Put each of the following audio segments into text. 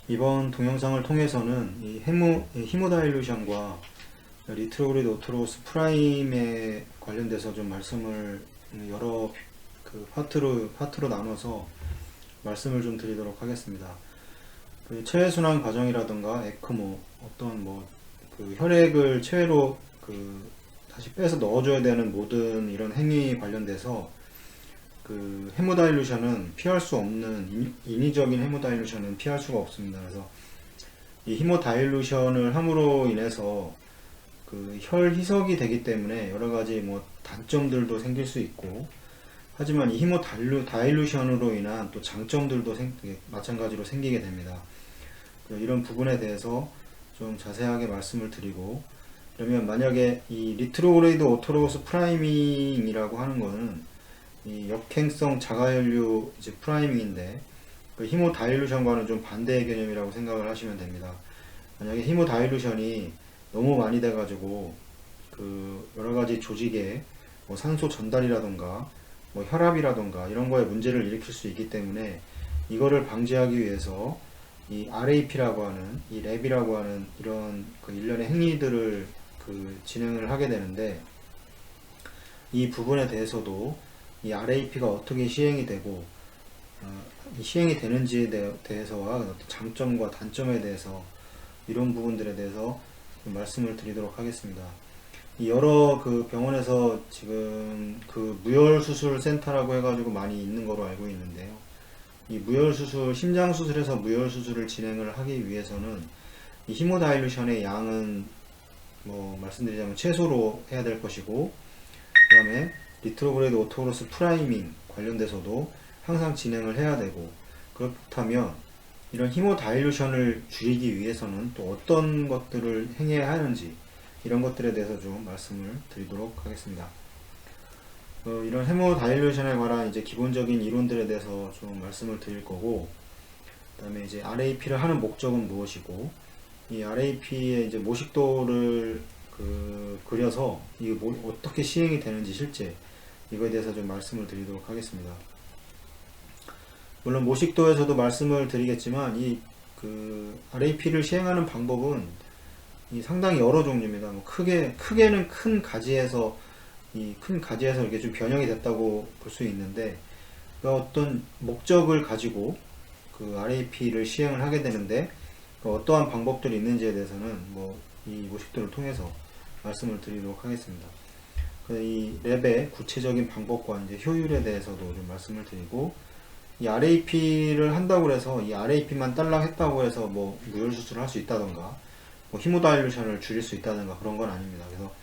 이번 동영상을 통해서는 이 히모다일루션과 리트로그레이드 오토로고스 프라임에 관련돼서 좀 말씀을 여러 파트로 나눠서 말씀을 좀 드리도록 하겠습니다. 그 체외순환 과정이라든가 에크모, 어떤 혈액을 체외로 다시 빼서 넣어줘야 되는 모든 이런 행위 관련돼서 헤모다일루션은 피할 수 없는, 인위적인 헤모다일루션은 피할 수가 없습니다. 그래서 이 히모다일루션을 함으로 인해서 혈 희석이 되기 때문에 여러 가지 단점들도 생길 수 있고, 하지만 이 히모다일루션으로 인한 또 장점들도 마찬가지로 생기게 됩니다. 이런 부분에 대해서 좀 자세하게 말씀을 드리고, 그러면 만약에 이 리트로그레이드 오토로고스 프라이밍이라고 하는 거는 이 역행성 자가혈류 이제 프라이밍인데, 히모다일루션과는 좀 반대의 개념이라고 생각을 하시면 됩니다. 만약에 히모다일루션이 너무 많이 돼가지고 여러 가지 조직에 산소 전달이라던가 혈압이라던가 이런 거에 문제를 일으킬 수 있기 때문에, 이거를 방지하기 위해서 이 RAP라고 하는, 이 랩이라고 하는 이런 일련의 행위들을 진행을 하게 되는데, 이 부분에 대해서도 이 RAP가 어떻게 시행이 되고 시행이 되는지에 대해서와 장점과 단점에 대해서, 이런 부분들에 대해서 좀 말씀을 드리도록 하겠습니다. 여러 병원에서 지금 무혈수술 센터라고 해가지고 많이 있는 거로 알고 있는데요. 이 무혈수술, 심장수술에서 무혈수술을 진행을 하기 위해서는 이 히모다일루션의 양은 말씀드리자면 최소로 해야 될 것이고, 그 다음에 리트로그레이드 오토로고스 프라이밍 관련돼서도 항상 진행을 해야 되고, 그렇다면 이런 히모다일루션을 줄이기 위해서는 또 어떤 것들을 행해야 하는지, 이런 것들에 대해서 좀 말씀을 드리도록 하겠습니다. 이런 헤모다일루션에 관한 이제 기본적인 이론들에 대해서 좀 말씀을 드릴 거고, 그 다음에 이제 RAP를 하는 목적은 무엇이고, 이 RAP의 이제 모식도를 그려서 이게 어떻게 시행이 되는지 실제 이거에 대해서 좀 말씀을 드리도록 하겠습니다. 물론 모식도에서도 말씀을 드리겠지만, 이 RAP를 시행하는 방법은 상당히 여러 종류입니다. 크게는 큰 가지에서 이렇게 좀 변형이 됐다고 볼 수 있는데, 어떤 목적을 가지고 RAP를 시행을 하게 되는데, 어떠한 방법들이 있는지에 대해서는 이 모식도를 통해서 말씀을 드리도록 하겠습니다. 이 랩의 구체적인 방법과 이제 효율에 대해서도 좀 말씀을 드리고, 이 RAP를 한다고 해서 이 RAP만 딸랑 했다고 해서 무혈수술을 할 수 있다던가 히모다일루션을 줄일 수 있다던가 그런 건 아닙니다. 그래서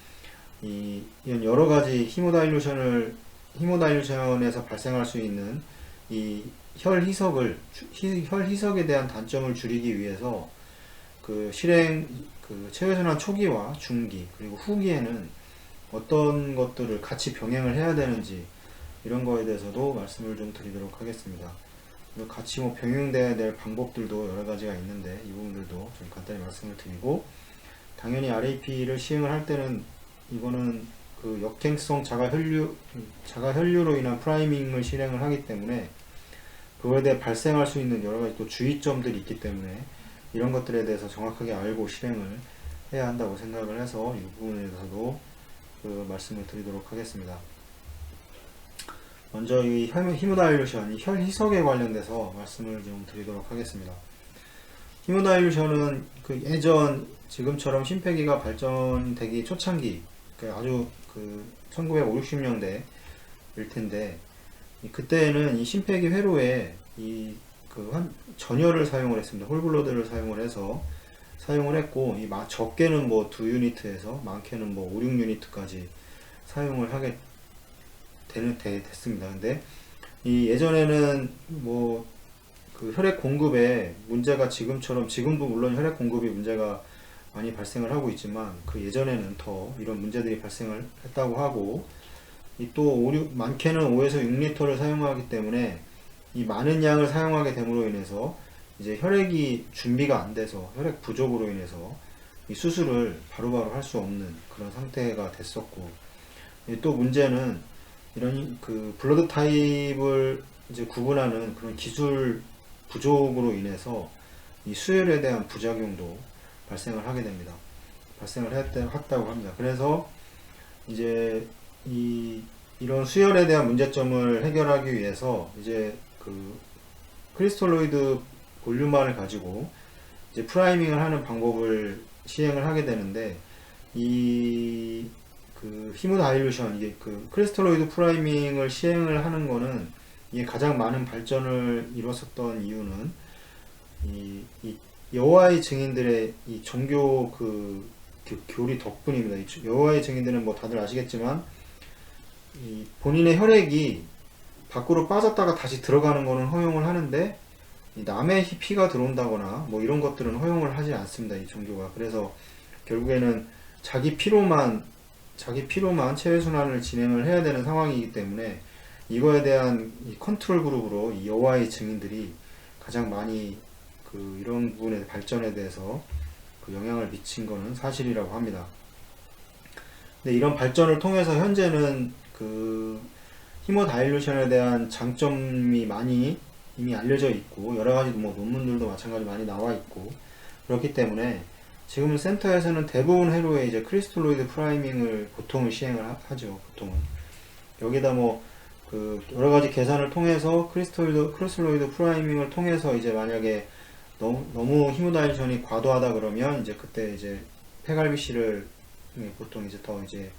이런 여러 가지 히모다일루션에서 발생할 수 있는 이 혈 희석에 대한 단점을 줄이기 위해서 체외순환 초기와 중기 그리고 후기에는 어떤 것들을 같이 병행을 해야 되는지, 이런 거에 대해서도 말씀을 좀 드리도록 하겠습니다. 같이 병행돼야 될 방법들도 여러 가지가 있는데, 이 부분들도 좀 간단히 말씀을 드리고, 당연히 RAP를 시행을 할 때는 이거는 역행성 자가혈류로 인한 프라이밍을 실행을 하기 때문에, 그거에 대해 발생할 수 있는 여러 가지 또 주의점들이 있기 때문에, 이런 것들에 대해서 정확하게 알고 실행을 해야 한다고 생각을 해서 이 부분에 대해서도 말씀을 드리도록 하겠습니다. 먼저 이 히모다일루션, 혈 희석에 관련돼서 말씀을 좀 드리도록 하겠습니다. 히모다일루션은 예전 지금처럼 심폐기가 발전되기 초창기, 아주 1950, 60년대일 텐데, 그때는 이 심폐기 회로에 전열을 사용을 했습니다. 홀블러드를 사용을 해서 사용을 했고, 적게는 2유니트에서 많게는 5, 6유니트까지 사용을 하게 됐습니다. 근데 예전에는 혈액 공급에 문제가 지금도 물론 혈액 공급이 문제가 많이 발생을 하고 있지만, 예전에는 더 이런 문제들이 발생을 했다고 하고, 또 많게는 5에서 6리터를 사용하기 때문에 이 많은 양을 사용하게 됨으로 인해서 이제 혈액이 준비가 안 돼서 혈액 부족으로 인해서 이 수술을 바로바로 할 수 없는 그런 상태가 됐었고, 또 문제는 이런 블러드 타입을 이제 구분하는 그런 기술 부족으로 인해서 이 수혈에 대한 부작용도 발생을 하게 됩니다. 발생을 했다고 합니다. 그래서 이제 이런 수혈에 대한 문제점을 해결하기 위해서 이제 그 크리스톨로이드 볼륨만을 가지고 이제 프라이밍을 하는 방법을 시행을 하게 되는데, 이 그 히모다일루션, 이게 그 크리스톨로이드 프라이밍을 시행을 하는 거는 이게 가장 많은 발전을 이뤘었던 이유는 이 여호와의 증인들의 이 종교 교리 덕분입니다. 여호와의 증인들은 뭐 다들 아시겠지만 이 본인의 혈액이 밖으로 빠졌다가 다시 들어가는 거는 허용을 하는데, 이 남의 피가 들어온다거나 뭐 이런 것들은 허용을 하지 않습니다, 이 종교가. 그래서 결국에는 자기 피로만 체외순환을 진행을 해야 되는 상황이기 때문에, 이거에 대한 이 컨트롤 그룹으로 이 여호와의 증인들이 가장 많이 이런 부분의 발전에 대해서 영향을 미친 거는 사실이라고 합니다. 근데 이런 발전을 통해서 현재는 히모다일루션에 대한 장점이 많이 이미 알려져 있고, 여러 가지 뭐 논문들도 마찬가지 많이 나와 있고, 그렇기 때문에 지금 센터에서는 대부분 회로에 이제 크리스톨로이드 프라이밍을 보통은 시행을 하죠. 보통은 여기다 뭐 여러 가지 계산을 통해서 크리스톨로이드 프라이밍을 통해서 이제 만약에 너무 히모다일루션이 과도하다 그러면 이제 그때 이제 폐갈비씨를 보통 이제 더 이제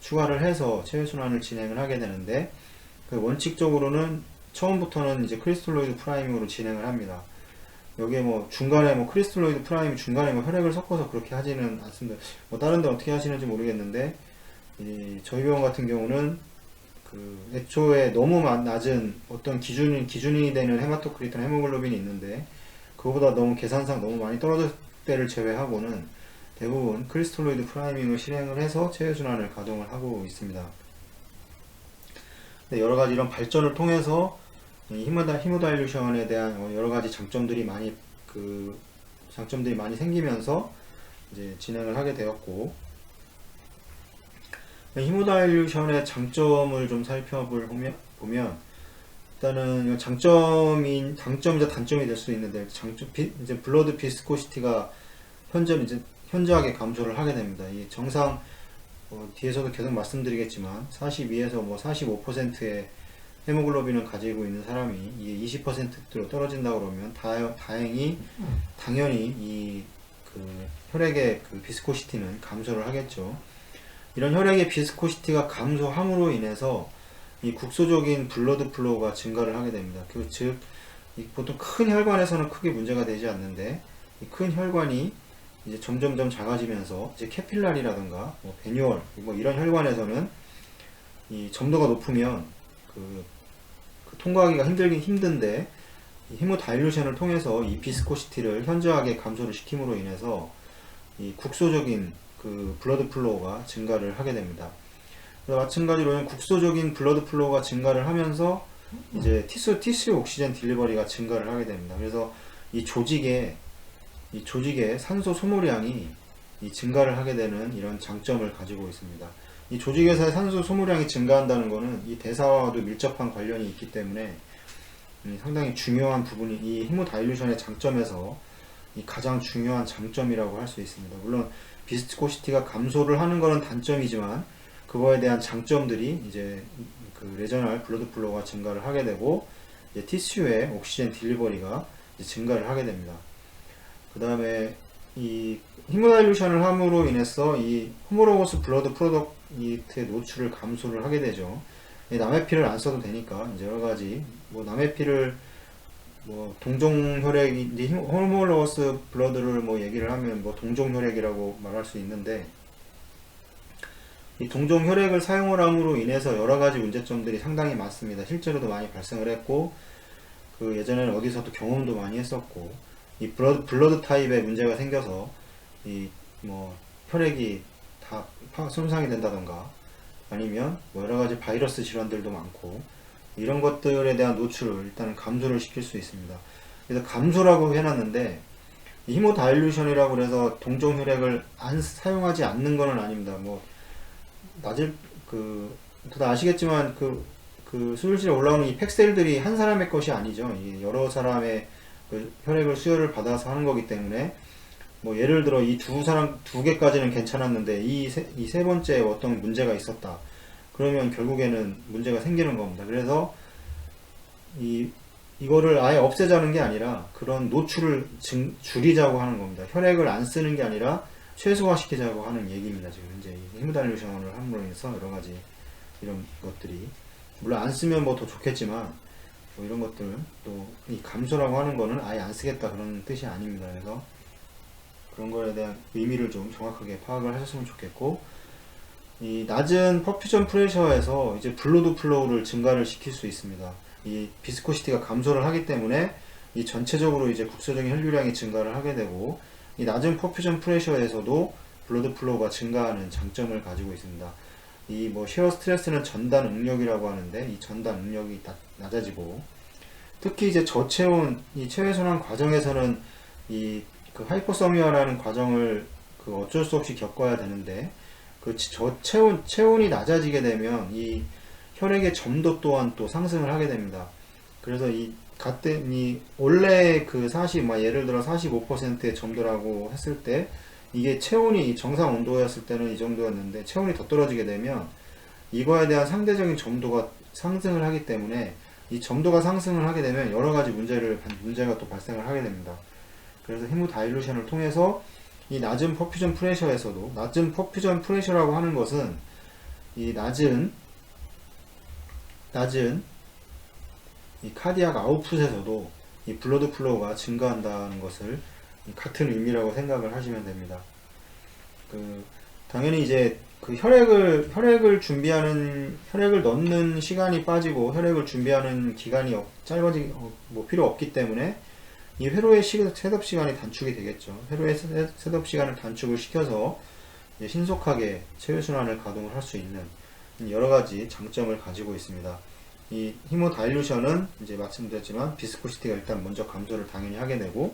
추가를 해서 체외순환을 진행을 하게 되는데, 원칙적으로는 처음부터는 이제 크리스톨로이드 프라이밍으로 진행을 합니다. 여기에 뭐 중간에 뭐 크리스톨로이드 프라이밍 중간에 뭐 혈액을 섞어서 그렇게 하지는 않습니다. 뭐 다른 데 어떻게 하시는지 모르겠는데, 저희 병원 같은 경우는 애초에 너무 낮은 어떤 기준이 되는 헤마토크리트나 헤모글로빈이 있는데, 그거보다 너무 계산상 너무 많이 떨어질 때를 제외하고는 대부분 크리스톨로이드 프라이밍을 실행을 해서 체외순환을 가동을 하고 있습니다. 여러 가지 이런 발전을 통해서 히모다일루션에 대한 여러 가지 장점들이 많이 생기면서 이제 진행을 하게 되었고, 히모다일루션의 장점을 좀 살펴보면 일단은 장점이자 단점이 될 수 있는데, 이제 블러드 비스코시티가 현저하게 감소를 하게 됩니다. 이 정상 뒤에서도 계속 말씀드리겠지만 42에서 뭐 45%의 헤모글로빈을 가지고 있는 사람이 이게 20%로 떨어진다 그러면 당연히 이 혈액의 비스코시티는 감소를 하겠죠. 이런 혈액의 비스코시티가 감소함으로 인해서 이 국소적인 블러드 플로우가 증가를 하게 됩니다. 즉 보통 큰 혈관에서는 크게 문제가 되지 않는데, 이 큰 혈관이 이제 점점점 작아지면서 이제 캐필라리라든가 뭐 베뉴얼 뭐 이런 혈관에서는 이 점도가 높으면 통과하기가 힘든데, 이 히모다일루션을 통해서 이 비스코시티를 현저하게 감소를 시킴으로 인해서 이 국소적인 블러드 플로우가 증가를 하게 됩니다. 마찬가지로 국소적인 블러드 플로우가 증가를 하면서 이제 티슈 옥시젠 딜리버리가 증가를 하게 됩니다. 그래서 이 조직의 산소 소모량이 증가를 하게 되는 이런 장점을 가지고 있습니다. 이 조직에서의 산소 소모량이 증가한다는 것은 이 대사와도 밀접한 관련이 있기 때문에 상당히 중요한 부분이 이 히모다일루션의 장점에서 가장 중요한 장점이라고 할 수 있습니다. 물론 비스코시티가 감소를 하는 것은 단점이지만, 그거에 대한 장점들이 이제 레저널 블러드 플로우가 증가를 하게 되고, 이제 티슈의 옥시젠 딜리버리가 증가를 하게 됩니다. 그 다음에 이 히모다일루션을 함으로 인해서 이 호모로거스 블러드 프로덕트의 노출을 감소를 하게 되죠. 남의 피를 안 써도 되니까 이제 여러 가지 뭐 남의 피를 뭐 동종혈액, 이제 호모로거스 블러드를 뭐 얘기를 하면 뭐 동종혈액이라고 말할 수 있는데, 이 동종혈액을 사용을 함으로 인해서 여러 가지 문제점들이 상당히 많습니다. 실제로도 많이 발생을 했고, 예전에는 어디서도 경험도 많이 했었고, 이 블러드 타입에 문제가 생겨서 뭐 혈액이 다 손상이 된다던가, 아니면 뭐 여러 가지 바이러스 질환들도 많고, 이런 것들에 대한 노출을 일단 감소를 시킬 수 있습니다. 그래서 감소라고 해놨는데, 히모다일루션이라고 해서 동종혈액을 사용하지 않는 것은 아닙니다. 뭐 다들 아시겠지만 수술실에 올라오는 이 팩셀들이 한 사람의 것이 아니죠. 여러 사람의 그 혈액을 수혈을 받아서 하는 거기 때문에 뭐 예를 들어 이 두 개까지는 괜찮았는데 이 세 번째에 어떤 문제가 있었다. 그러면 결국에는 문제가 생기는 겁니다. 그래서 이거를 아예 없애자는 게 아니라 그런 노출을 줄이자고 하는 겁니다. 혈액을 안 쓰는 게 아니라 최소화시키자고 하는 얘기입니다. 지금 이제 히모다이루션을 함으로 인해서 여러 가지 이런 것들이 물론 안 쓰면 뭐 더 좋겠지만 뭐 이런 것들 또 이 감소라고 하는 거는 아예 안 쓰겠다 그런 뜻이 아닙니다. 그래서 그런 거에 대한 의미를 좀 정확하게 파악을 하셨으면 좋겠고 이 낮은 퍼퓨전 프레셔에서 이제 블러드 플로우를 증가를 시킬 수 있습니다. 이 비스코시티가 감소를 하기 때문에 이 전체적으로 이제 국소적인 혈류량이 증가를 하게 되고 이 낮은 퍼퓨전 프레셔에서도 블러드 플로우가 증가하는 장점을 가지고 있습니다. 이 뭐 쉐어 스트레스는 전단 응력이라고 하는데 이 전단 응력이 낮아지고 특히 이제 저체온 이 체외순환 과정에서는 이 그 하이포서미아라는 과정을 그 어쩔 수 없이 겪어야 되는데 그 체온이 낮아지게 되면 이 혈액의 점도 또한 또 상승을 하게 됩니다. 그래서 이 원래 그 예를 들어 45%의 점도라고 했을 때 이게 체온이 정상 온도였을 때는 이 정도였는데 체온이 더 떨어지게 되면 이거에 대한 상대적인 점도가 상승을 하기 때문에 이 점도가 상승을 하게 되면 여러 가지 문제가 또 발생을 하게 됩니다. 그래서 히모다일루션을 통해서 이 낮은 퍼퓨전 프레셔에서도 낮은 퍼퓨전 프레셔라고 하는 것은 이 낮은 이 카디악 아웃풋에서도 이 블러드 플로우가 증가한다는 것을 같은 의미라고 생각을 하시면 됩니다. 당연히 이제 그 혈액을 넣는 시간이 빠지고 혈액을 준비하는 기간이 필요 없기 때문에 이 회로의 셋업 시간이 단축이 되겠죠. 회로의 셋업 시간을 단축을 시켜서 이제 신속하게 체외순환을 가동을 할 수 있는 여러 가지 장점을 가지고 있습니다. 이 히모다일루션은 이제 말씀드렸지만 비스코시티가 일단 먼저 감소를 당연히 하게 되고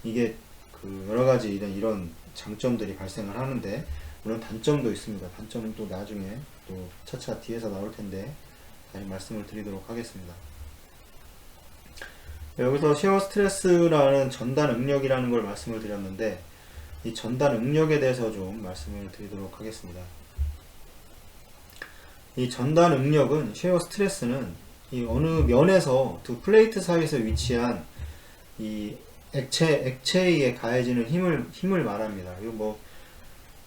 이게 그 여러 가지 이런 장점들이 발생을 하는데 물론 단점도 있습니다. 단점은 또 나중에 또 차차 뒤에서 나올 텐데 다시 말씀을 드리도록 하겠습니다. 여기서 쉐어 스트레스라는 전단 응력이라는 걸 말씀을 드렸는데 이 전단 응력에 대해서 좀 말씀을 드리도록 하겠습니다. 이 전단 응력은 쉐어 스트레스는 이 어느 면에서 두 플레이트 사이에서 위치한 이 액체에 가해지는 힘을 말합니다.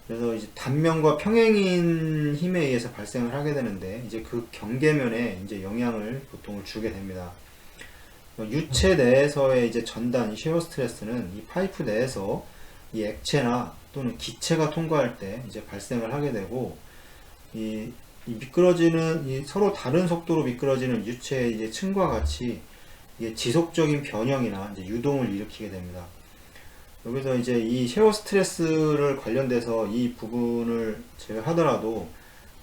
그래서 이제 단면과 평행인 힘에 의해서 발생을 하게 되는데 이제 그 경계면에 이제 영향을 보통 주게 됩니다. 유체 내에서의 이제 전단 쉐어 스트레스는 이 파이프 내에서 이 액체나 또는 기체가 통과할 때 이제 발생을 하게 되고 이 서로 다른 속도로 미끄러지는 유체의 이제 층과 같이 이게 지속적인 변형이나 이제 유동을 일으키게 됩니다. 여기서 이제 이 쉐어 스트레스를 관련돼서 이 부분을 제외하더라도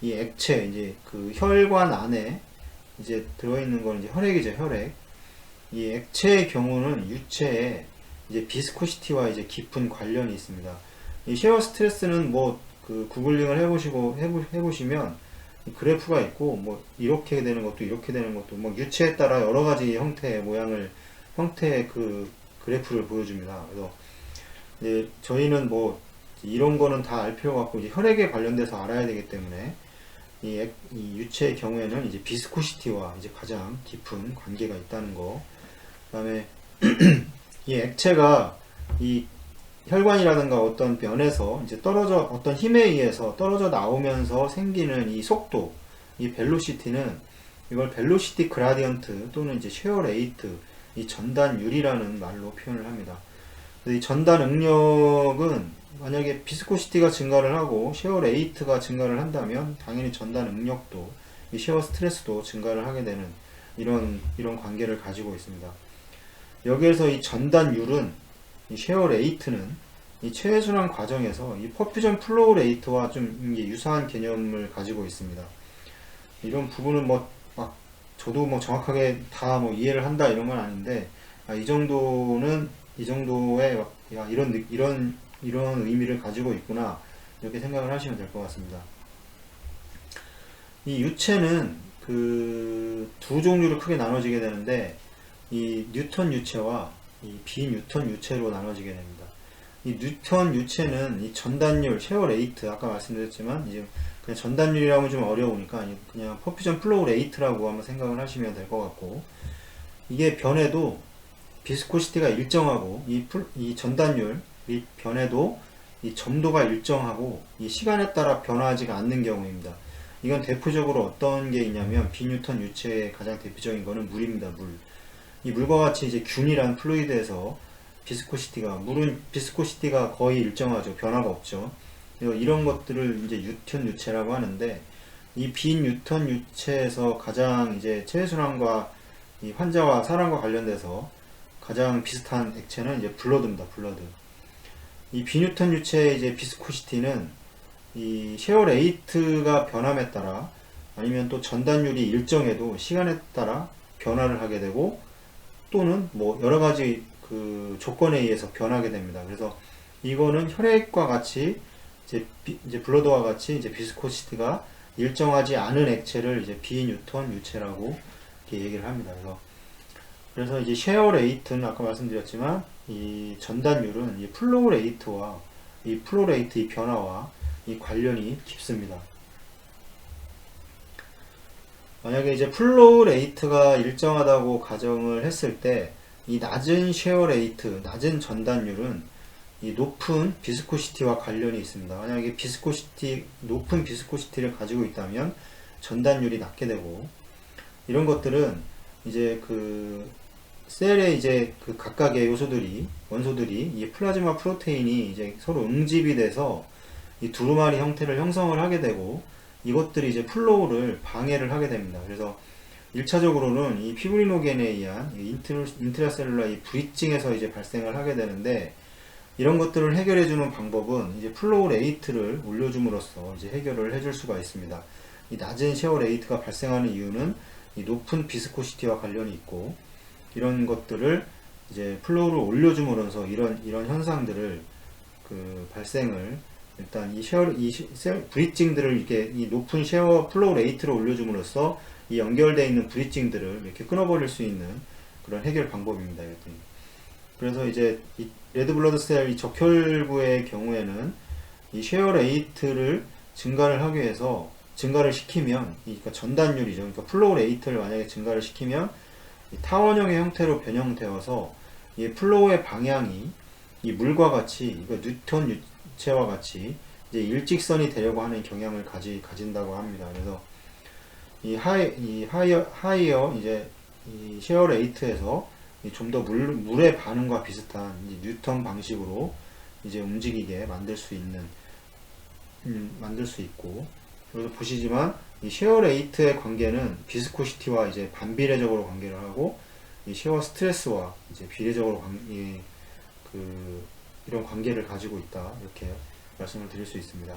이 액체 이제 그 혈관 안에 이제 들어있는 건 이제 혈액이죠, 혈액. 이 액체의 경우는 유체에 이제 비스코시티와 이제 깊은 관련이 있습니다. 이 쉐어 스트레스는 그 구글링을 해보시면 그래프가 있고 이렇게 되는 것도 이렇게 되는 것도 유체에 따라 여러 가지 형태의 그 그래프를 보여줍니다. 그래서 이제 저희는 이런 거는 다 알 필요가 없고 이제 혈액에 관련돼서 알아야 되기 때문에 이 유체의 경우에는 이제 비스코시티와 이제 가장 깊은 관계가 있다는 거. 그다음에 이 액체가 이 혈관이라든가 어떤 면에서 이제 어떤 힘에 의해서 떨어져 나오면서 생기는 이 속도, 이 벨로시티는 이걸 벨로시티 그라디언트 또는 이제 쉐어 레이트, 이 전단율이라는 말로 표현을 합니다. 이 전단 응력은 만약에 비스코시티가 증가를 하고 쉐어 레이트가 증가를 한다면 당연히 전단 응력도 이 쉐어 스트레스도 증가를 하게 되는 이런 관계를 가지고 있습니다. 여기에서 이 전단율은 이 쉐어 레이트는 이 체외순환 과정에서 이 퍼퓨전 플로우 레이트와 좀 유사한 개념을 가지고 있습니다. 이런 부분은 저도 정확하게 다 이해를 한다 이런 건 아닌데 이 정도의 이런 의미를 가지고 있구나 이렇게 생각을 하시면 될 것 같습니다. 이 유체는 그 두 종류로 크게 나눠지게 되는데 이 뉴턴 유체와 이 비뉴턴 유체로 나눠지게 됩니다. 이 뉴턴 유체는 이 전단율, 쉐어 레이트, 아까 말씀드렸지만, 이제 그냥 전단율이라고 좀 어려우니까 그냥 퍼퓨전 플로우 레이트라고 한번 생각을 하시면 될 것 같고, 이게 변해도 비스코시티가 일정하고, 이 전단율, 이 변해도 이 점도가 일정하고, 이 시간에 따라 변화하지가 않는 경우입니다. 이건 대표적으로 어떤 게 있냐면, 비뉴턴 유체의 가장 대표적인 거는 물입니다, 물. 이 물과 같이 이제 균이란 플루이드에서 물은 비스코시티가 거의 일정하죠. 변화가 없죠. 이런 것들을 이제 뉴턴 유체라고 하는데, 이 비뉴턴 유체에서 가장 이제 체외순환과 이 환자와 사람과 관련돼서 가장 비슷한 액체는 이제 블러드입니다. 블러드. 이 비뉴턴 유체의 이제 비스코시티는 이 쉐어 레이트가 변함에 따라 아니면 또 전단율이 일정해도 시간에 따라 변화를 하게 되고, 또는 뭐 여러 가지 그 조건에 의해서 변하게 됩니다. 그래서 이거는 혈액과 같이 이제 블러드와 같이 이제 비스코시티가 일정하지 않은 액체를 이제 비뉴턴 유체라고 이렇게 얘기를 합니다. 그래서 이제 쉐어 레이트는 아까 말씀드렸지만, 이 전단율은 이 플로우 레이트와 이 플로 레이트 이 변화와 이 관련이 깊습니다. 만약에 이제 플로우 레이트가 일정하다고 가정을 했을 때, 이 낮은 쉐어 레이트, 낮은 전단율은 이 높은 비스코시티와 관련이 있습니다. 만약에 높은 비스코시티를 가지고 있다면 전단율이 낮게 되고, 이런 것들은 이제 그 셀의 이제 그 각각의 원소들이 이 플라즈마 프로테인이 이제 서로 응집이 돼서 이 두루마리 형태를 형성을 하게 되고, 이것들이 이제 플로우를 방해를 하게 됩니다. 그래서 1차적으로는 이 피브리노겐에 의한 인트라셀룰라 이 브리징에서 이제 발생을 하게 되는데, 이런 것들을 해결해주는 방법은 이제 플로우 레이트를 올려줌으로써 이제 해결을 해줄 수가 있습니다. 이 낮은 쉐어 레이트가 발생하는 이유는 이 높은 비스코시티와 관련이 있고, 이런 것들을 이제 플로우를 올려줌으로써 이런 현상들을 발생을 일단 브리징들을 이렇게 이 높은 쉐어 플로우 레이트를 올려줌으로써 이 연결되어 있는 브리징들을 이렇게 끊어버릴 수 있는 그런 해결 방법입니다. 그래서 이제 이 레드블러드셀 이 적혈구의 경우에는 이 쉐어 레이트를 증가를 시키면, 그러니까 전단율이죠. 그러니까 플로우 레이트를 만약에 증가를 시키면 이 타원형의 형태로 변형되어서 이 플로우의 방향이 이 물과 같이, 그러니까 뉴턴 유체와 같이 이제 일직선이 되려고 하는 경향을 가진다고 합니다. 그래서 이 하이어 이제 이 쉐어 레이트에서 좀 더 물의 반응과 비슷한 뉴턴 방식으로 이제 움직이게 만들 수 있고, 여기서 보시지만 이 쉐어 레이트의 관계는 비스코시티와 이제 반비례적으로 관계를 하고, 이 쉐어 스트레스와 이제 비례적으로 이런 관계를 가지고 있다, 이렇게 말씀을 드릴 수 있습니다.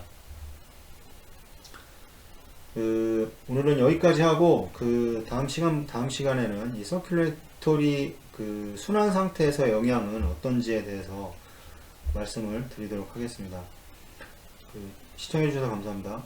오늘은 여기까지 하고, 다음 시간에는 이 서큘레이터리 순환 상태에서 영향은 어떤지에 대해서 말씀을 드리도록 하겠습니다. 시청해 주셔서 감사합니다.